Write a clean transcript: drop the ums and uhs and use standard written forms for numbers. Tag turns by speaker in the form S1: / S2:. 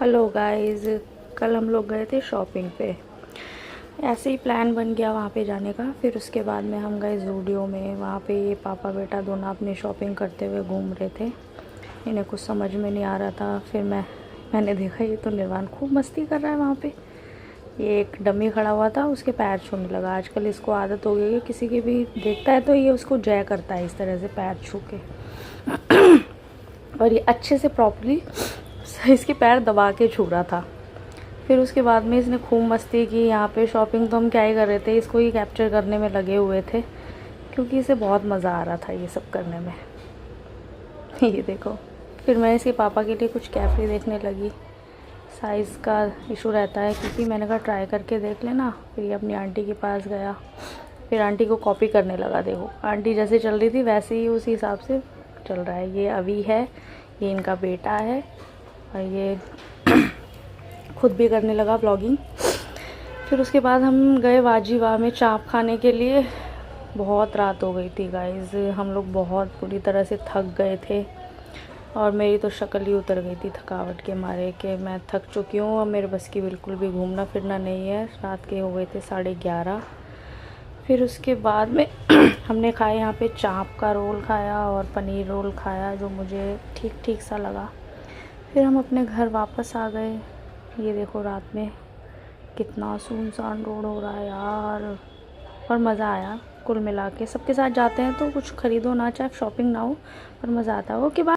S1: Hello guys, कल हम लोग गए थे शॉपिंग पे। ऐसे ही प्लान बन गया वहाँ पे जाने का। फिर उसके बाद में हम गए ज़ूडियो में। वहाँ पे ये पापा बेटा दोनों अपनी शॉपिंग करते हुए घूम रहे थे। इन्हें कुछ समझ में नहीं आ रहा था। फिर मैंने देखा ये तो निर्वाण खूब मस्ती कर रहा है वहाँ पे। ये एक डमी खड़ा हुआ था, उसके पैर छूने लगा। आजकल इसको आदत हो गई है, किसी की भी देखता है तो ये उसको जय करता है इस तरह से पैर छू के। और ये अच्छे से प्रॉपरली इसके पैर दबा के छू रहा था। फिर उसके बाद में इसने खूब मस्ती की। यहाँ पे शॉपिंग तो हम क्या ही कर रहे थे, इसको ही कैप्चर करने में लगे हुए थे, क्योंकि इसे बहुत मज़ा आ रहा था ये सब करने में। ये देखो। फिर मैं इसके पापा के लिए कुछ कैफे देखने लगी। साइज़ का इशू रहता है, क्योंकि मैंने कहा ट्राई करके देख लेना। फिर ये अपनी आंटी के पास गया। फिर आंटी को कॉपी करने लगा। देखो, आंटी जैसे चल रही थी वैसे ही उसी हिसाब से चल रहा है। ये अभी है, ये इनका बेटा है, और ये खुद भी करने लगा ब्लॉगिंग। फिर उसके बाद हम गए वाजीवा में चाप खाने के लिए। बहुत रात हो गई थी गाइस, हम लोग बहुत बुरी तरह से थक गए थे, और मेरी तो शक्ल ही उतर गई थी थकावट के मारे कि मैं थक चुकी हूँ और मेरे बस की बिल्कुल भी घूमना फिरना नहीं है। रात के हो गए थे 11:30। फिर उसके बाद में हमने खाया यहाँ पे चाप का रोल खाया और पनीर रोल खाया, जो मुझे ठीक ठीक सा लगा। फिर हम अपने घर वापस आ गए। ये देखो, रात में कितना सुनसान रोड हो रहा है यार। और मज़ा आया कुल मिला के। सबके साथ जाते हैं तो कुछ ख़रीदो ना, चाहे शॉपिंग ना हो, पर मज़ा आता है। Okay bye.